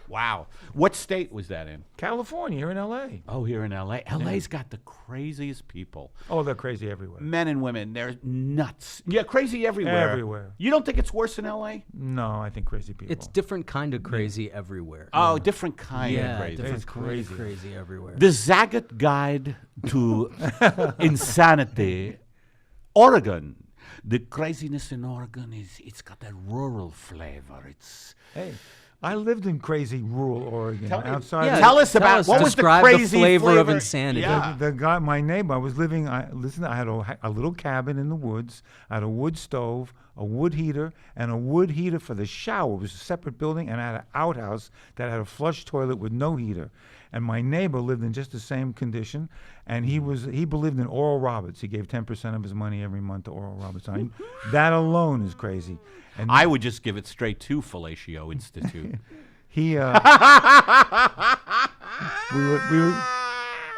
Wow. What state was that in? California, here in L.A. Oh, here in L.A. L.A.'s got the craziest people. Oh, they're crazy everywhere. Men and women, they're nuts. Yeah, crazy everywhere. Everywhere. You don't think it's worse in L.A.? No, I think crazy people. It's different kind of crazy everywhere. Oh, different kind of crazy. different It's kind of crazy. crazy everywhere. The Zagat Guide to Insanity, Oregon. The craziness in Oregon it's got that rural flavor. Hey, I lived in crazy rural Oregon. Outside. Yeah, Tell us about what was the describe crazy flavor of insanity. Yeah. The guy, my neighbor, I was living. I had a little cabin in the woods. I had a wood stove, a wood heater, and a wood heater for the shower. It was a separate building, and I had an outhouse that had a flush toilet with no heater. And my neighbor lived in just the same condition, and he believed in Oral Roberts. He gave 10% of his money every month to Oral Roberts. That alone is crazy. And I would just give it straight to Fellatio Institute. he, we were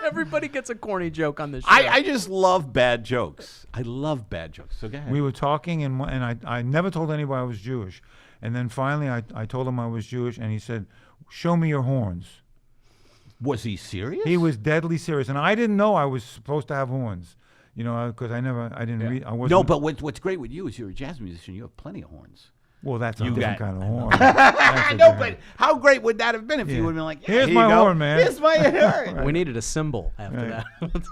Everybody gets a corny joke on this show. I just love bad jokes. I love bad jokes. So go ahead. We were talking, and I never told anybody I was Jewish. And then finally I told him I was Jewish, and he said, "Show me your horns." Was he serious? He was deadly serious, and I didn't know I was supposed to have horns, because I didn't read. I wasn't. No, but what's great with you is you're a jazz musician. You have plenty of horns. Well, that's a You different got- kind of horn. I know, but how great would that have been if you Yeah. would have been like, yeah, Here's here my you go. horn, man. Here's my horn. We needed a symbol after Right. that.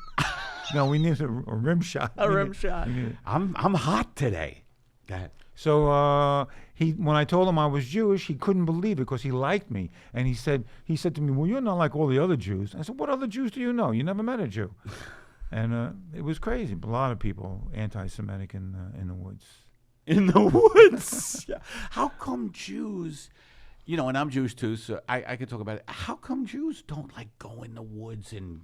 No, we need a rim shot. A rim shot. We need- I'm hot today. Go ahead. So when I told him I was Jewish, he couldn't believe it because he liked me, and he said to me, "Well, you're not like all the other Jews." I said, "What other Jews do you know? You never met a Jew." And it was crazy. But a lot of people anti-Semitic in the woods. In the woods. Yeah. How come Jews, and I'm Jewish too, so I could talk about it. How come Jews don't like go in the woods and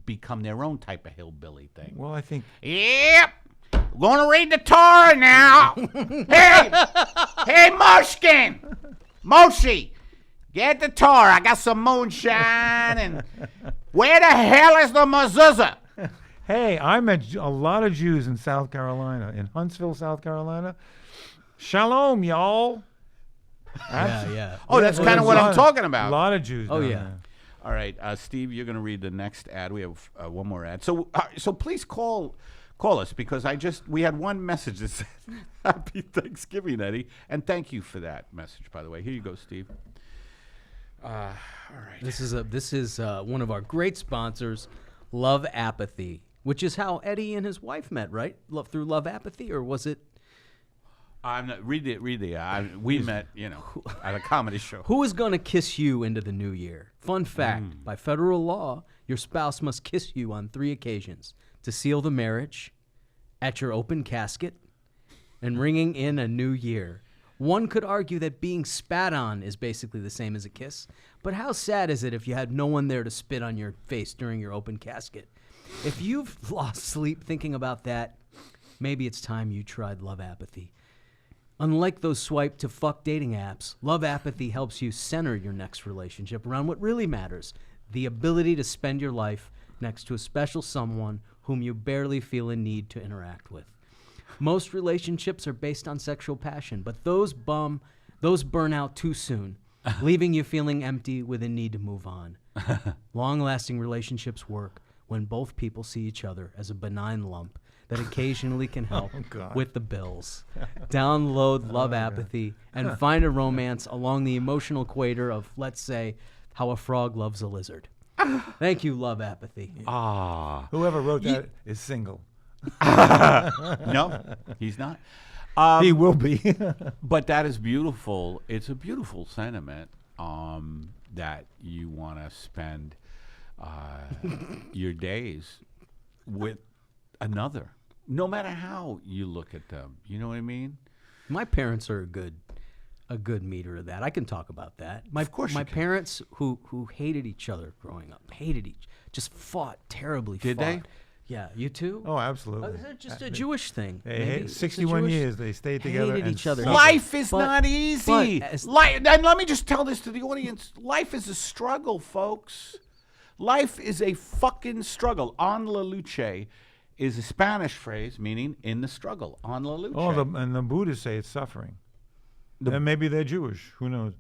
become their own type of hillbilly thing? Well, I think Yep. Going to read the Torah now. hey, Moshkin. Moshe, get the Torah. I got some moonshine. And where the hell is the mezuzah? hey, I met a lot of Jews in South Carolina, in Huntsville, South Carolina. Shalom, y'all. Yeah. Oh, that's kind of what I'm talking A about. lot of Jews. Oh, down yeah. there. All right, Steve, you're going to read the next ad. We have one more ad. So please call us because we had one message that said Happy Thanksgiving, Eddie, and thank you for that message, by the way. Here you go, Steve. All right. This is one of our great sponsors, Love Apathy, which is how Eddie and his wife met, right? Through Love Apathy, or was it? I'm not, read the. We met, at a comedy show. Who is going to kiss you into the new year? Fun fact, by federal law, your spouse must kiss you on 3 occasions: to seal the marriage, at your open casket, and ringing in a new year. One could argue that being spat on is basically the same as a kiss, but how sad is it if you had no one there to spit on your face during your open casket? If you've lost sleep thinking about that, maybe it's time you tried Love Apathy. Unlike those swipe to fuck dating apps, Love Apathy helps you center your next relationship around what really matters: the ability to spend your life next to a special someone whom you barely feel a need to interact with. Most relationships are based on sexual passion, but those burn out too soon, leaving you feeling empty with a need to move on. Long-lasting relationships work when both people see each other as a benign lump that occasionally can help with the bills. Download Love Apathy and find a romance along the emotional equator of, let's say, how a frog loves a lizard. Thank you, Love Apathy. Whoever wrote that is single. No, he's not. He will be. But that is beautiful. It's a beautiful sentiment that you want to spend your days with another, no matter how you look at them. You know what I mean? My parents are a good meter of that. I can talk about that. Of course you my can. parents who hated each other growing up, just fought terribly. Did they? Yeah, you too? Oh, absolutely. Is it just a Jewish thing? They Maybe hate, it's a 61 Jewish- years they stayed together hated and each other. suffered. Life is But- not easy. but as- And let me just tell this to the audience. Life is a struggle, folks. Life is a fucking struggle. En la lucha is a Spanish phrase meaning in the struggle. En la lucha. Oh, and the Buddhists say it's suffering. And maybe they're Jewish. Who knows?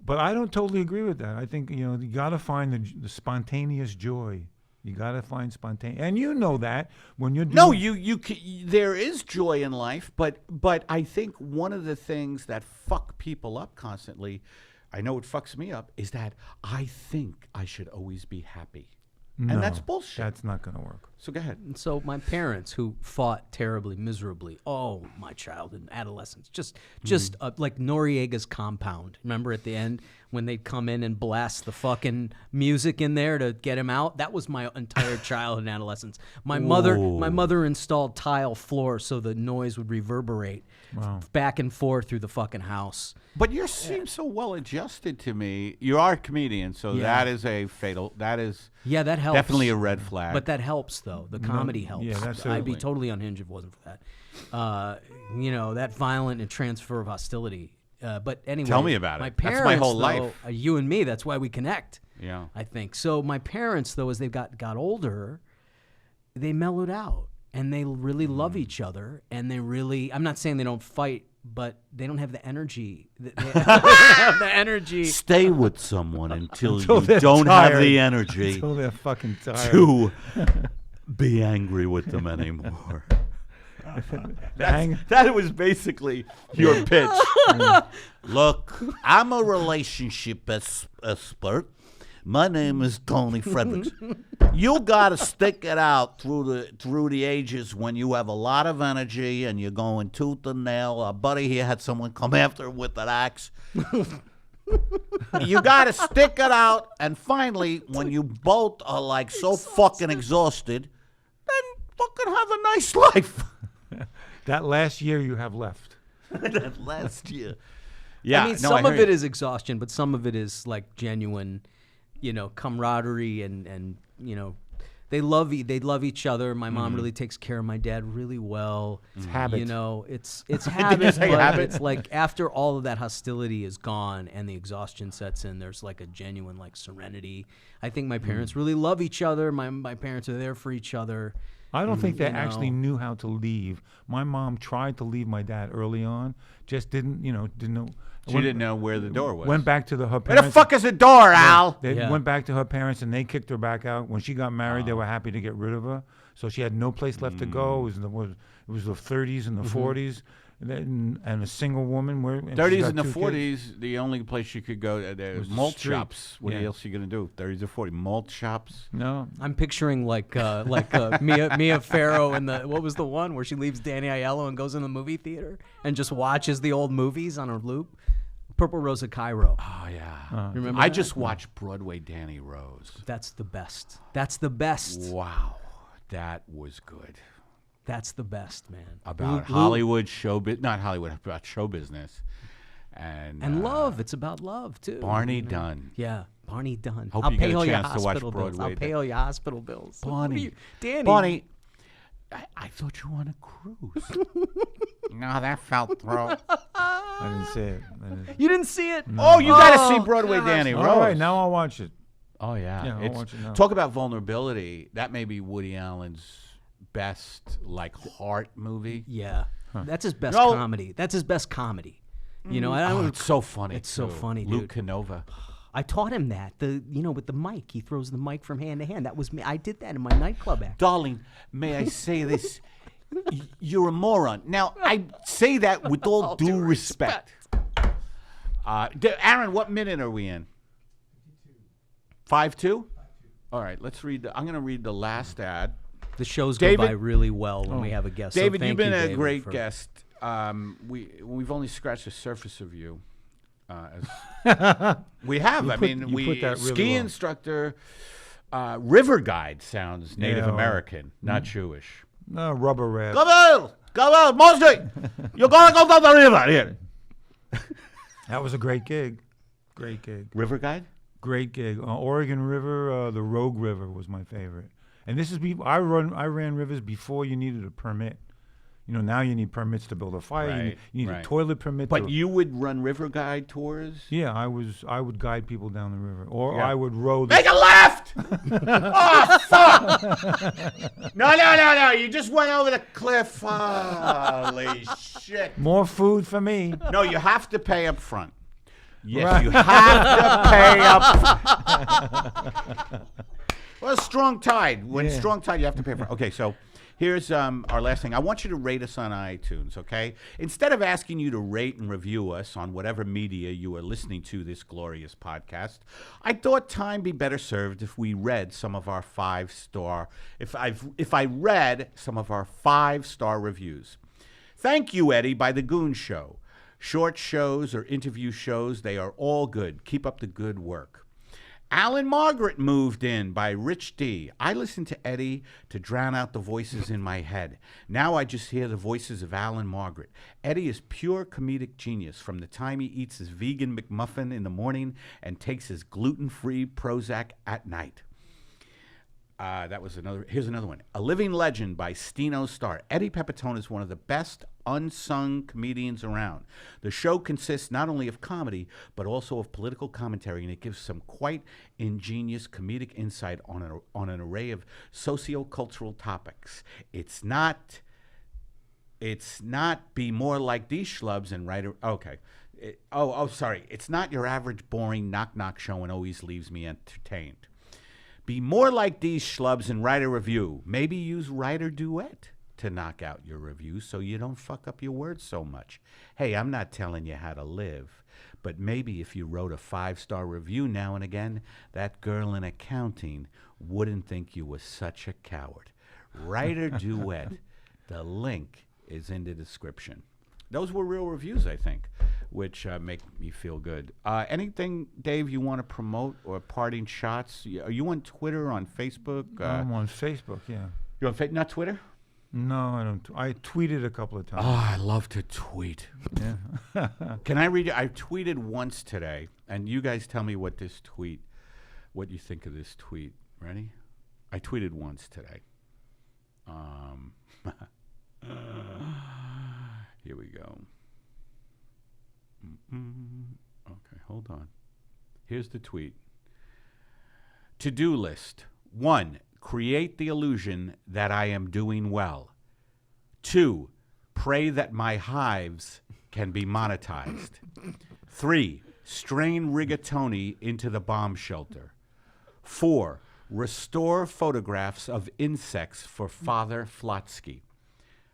But I don't totally agree with that. I think you got to find the spontaneous joy. You got to find spontaneous, and you know that when you're doing. No, there is joy in life, but I think one of the things that fuck people up constantly, I know it fucks me up, is that I think I should always be happy. No, And that's bullshit. That's not going to work. So go ahead. And so my parents, who fought terribly, miserably, my childhood and adolescence, just like Noriega's Compound. Remember at the end when they'd come in and blast the fucking music in there to get him out? That was my entire childhood and adolescence. My mother installed tile floor so the noise would reverberate back and forth through the fucking house. But you seem so well adjusted to me. You are a comedian, so that is That helps. definitely a red flag. But that helps, though. The comedy helps. yeah, that's I'd be certainly. totally unhinged if it wasn't for that. That violent and transfer of hostility. But anyway, Tell me about it. My That's my parents, whole though, life. You and me, that's why we connect. Yeah. I think so. My parents, though, as they got older, they mellowed out and they really love each other. And they really, I'm not saying they don't fight, but they don't have the energy. They have the energy. Stay with someone until they're don't have tired. the energy Until they're fucking tired. to be angry with them anymore. That was basically your pitch. Look, I'm a relationship expert. My name is Tony Fredericks. You gotta stick it out through the ages when you have a lot of energy and you're going tooth and nail. Our buddy here had someone come after him with an axe. You gotta stick it out, and finally, when you both are like so fucking exhausted, then fucking have a nice life. That last year you have left. That last year. Yeah, I mean, some of it is exhaustion, but some of it is like genuine, camaraderie and they love each other. My mom really takes care of my dad really well. It's habit. It's habit, but it's like after all of that hostility is gone and the exhaustion sets in, there's like a genuine like serenity. I think my parents really love each other. My parents are there for each other. I don't think they actually knew how to leave. My mom tried to leave my dad early on, just didn't know. She didn't know where the door was. Went back to her parents. Where the fuck is the door, Al? They went back to her parents, and they kicked her back out. When she got married, they were happy to get rid of her. So she had no place left to go. It was the 30s and the 40s, and a single woman. 30s and the 40s, the only place you could go, there was malt shops. What else are you going to do? 30s or 40s, malt shops? No. I'm picturing like Mia Farrow in what was the one where she leaves Danny Aiello and goes in the movie theater and just watches the old movies on a loop? Purple Rose of Cairo. Oh, yeah. Remember I that? just watched Broadway Danny Rose. That's the best. That's the best. Wow. That was good. That's the best, man. About Hollywood not Hollywood, about show business. And love. It's about love, too. Barney Dunn. Yeah, Barney Dunn. Hope I'll you pay get a all your chance to watch hospital bills. Broadway. I'll pay all your hospital bills. Barney. Danny. Barney, I thought you were on a cruise. No, that fell through. I didn't see it. You didn't see it? Oh, you got to see Broadway Danny Rose. All right, now I'll watch it. Oh, yeah. Yeah, I'll watch it now. Talk about vulnerability. That may be Woody Allen's best, heart movie. Yeah. That's his best comedy. That's his best comedy. It's so funny. It's so funny, dude. Luke Canova. I taught him that. With the mic. He throws the mic from hand to hand. That was me. I did that in my nightclub act. Darling, may I say this? You're a moron. Now, I say that with all due respect. Aaron, what minute are we in? 5-2? All right, let's read. I'm going to read the last ad. The shows go by really well when we have a guest. David, so you've been David, a great guest. We've only scratched the surface of you. We have. Ski instructor, river guide sounds Native American, not Jewish. No, rubber rat. Come on, Mosby. You're going to go down the river here. That was a great gig. Great gig. River guide? Great gig. Oregon River, the Rogue River was my favorite. And this is I ran rivers before you needed a permit. Now you need permits to build a fire. Right, you need a toilet permit. But you would run river guide tours? Yeah, I would guide people down the river, or I would row. Make a left! Oh fuck! No! You just went over the cliff. Holy shit! More food for me. No, you have to pay up front. Yes, right. You have to pay up. Well, strong tide. When strong tide, you have to pay for. Okay, so. Here's our last thing. I want you to rate us on iTunes, okay? Instead of asking you to rate and review us on whatever media you are listening to this glorious podcast, I thought time be better served if we read some of our 5-star, if I read some of our 5-star reviews. Thank you, Eddie, by The Goon Show. Short shows or interview shows, they are all good. Keep up the good work. Alan Margaret moved in by Rich D. I listen to Eddie to drown out the voices in my head. Now I just hear the voices of Alan Margaret. Eddie is pure comedic genius from the time he eats his vegan McMuffin in the morning and takes his gluten-free Prozac at night. Here's another one. A Living Legend by Steno Star. Eddie Pepitone is one of the best unsung comedians around. The show consists not only of comedy, but also of political commentary, and it gives some quite ingenious comedic insight on an array of socio-cultural topics. It's not be more like these schlubs and write. Okay. Sorry. It's not your average boring knock-knock show and always leaves me entertained. Be more like these schlubs and write a review. Maybe use WriterDuet to knock out your reviews so you don't fuck up your words so much. Hey, I'm not telling you how to live, but maybe if you wrote a 5-star review now and again, that girl in accounting wouldn't think you were such a coward. WriterDuet. The link is in the description. Those were real reviews, I think, which make me feel good. Anything, Dave, you want to promote or parting shots? Are you on Twitter, on Facebook? I'm on Facebook, yeah. You're on not Twitter? No, I don't. I tweeted a couple of times. Oh, I love to tweet. Yeah. Can I read you? I tweeted once today, and you guys tell me what you think of this tweet. Ready? I tweeted once today. Here we go. Okay, hold on. Here's the tweet. To-do list. 1. Create the illusion that I am doing well. 2. Pray that my hives can be monetized. 3. Strain rigatoni into the bomb shelter. 4. Restore photographs of insects for Father Flotsky.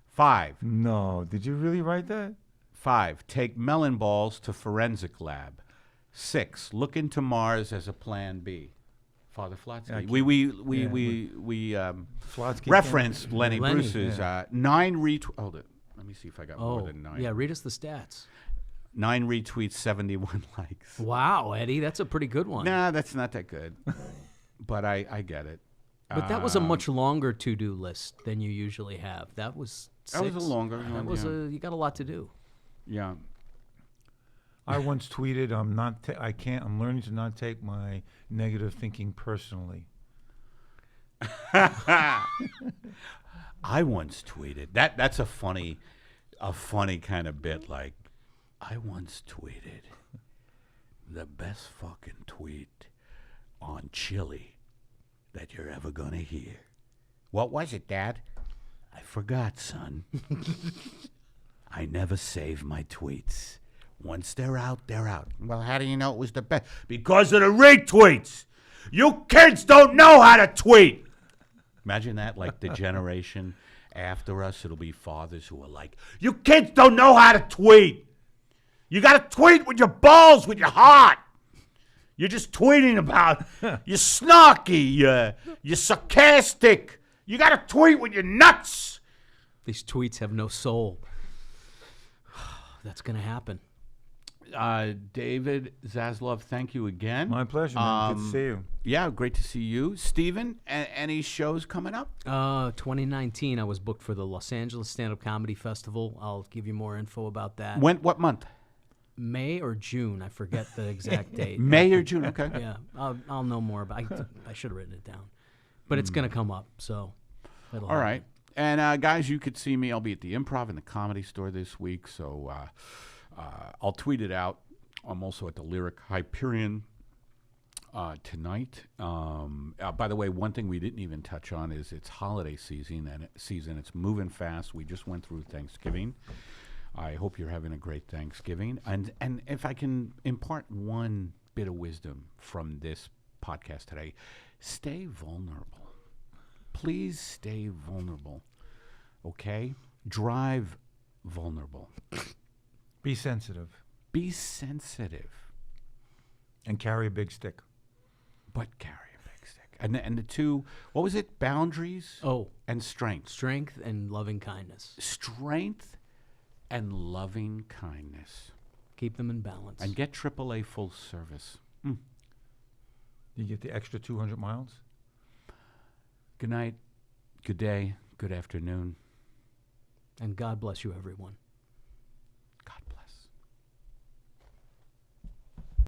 5. No, did you really write that? 5. Take melon balls to forensic lab. 6. Look into Mars as a plan B. Father Flotsky. We Flotsky referenced Lenny Lenny, Bruce's 9 retweets. Hold it. Let me see if I got more than 9. Yeah, read us the stats. 9 retweets, 71 likes. Wow, Eddie, that's a pretty good one. Nah, that's not that good. But I get it. But that was a much longer to-do list than you usually have. That was 6. That was a longer one. That was you got a lot to do. Yeah. I once tweeted, I'm learning to not take my negative thinking personally. I once tweeted. That's a funny kind of bit. Like, I once tweeted the best fucking tweet on chili that you're ever gonna hear. What was it, Dad? I forgot, son. I never save my tweets. Once they're out, they're out. Well, how do you know it was the best? Because of the retweets. You kids don't know how to tweet. Imagine that, like the generation after us, it'll be fathers who are like, you kids don't know how to tweet. You got to tweet with your balls, with your heart. You're just tweeting about, you're snarky, you're sarcastic. You got to tweet with your nuts. These tweets have no soul. That's going to happen. David Zasloff, thank you again. My pleasure, man. Good to see you. Yeah, great to see you. Steven, any shows coming up? 2019, I was booked for the Los Angeles Stand-Up Comedy Festival. I'll give you more info about that. What month? May or June. I forget the exact date. May or June, okay. Yeah, I'll know more about it. I should have written it down. But it's going to come up, so it'll All happen. right. And, guys, you could see me. I'll be at the Improv in the Comedy Store this week, so I'll tweet it out. I'm also at the Lyric Hyperion tonight. By the way, one thing we didn't even touch on is it's holiday season, and it's moving fast. We just went through Thanksgiving. I hope you're having a great Thanksgiving. And if I can impart one bit of wisdom from this podcast today, stay vulnerable. Please stay vulnerable, okay? Drive vulnerable. Be sensitive. Be sensitive. And carry a big stick. But carry a big stick. And the two, what was it? Boundaries and strength. Strength and loving kindness. Strength and loving kindness. Keep them in balance. And get AAA full service. You get the extra 200 miles? Good night, good day, good afternoon. And God bless you, everyone.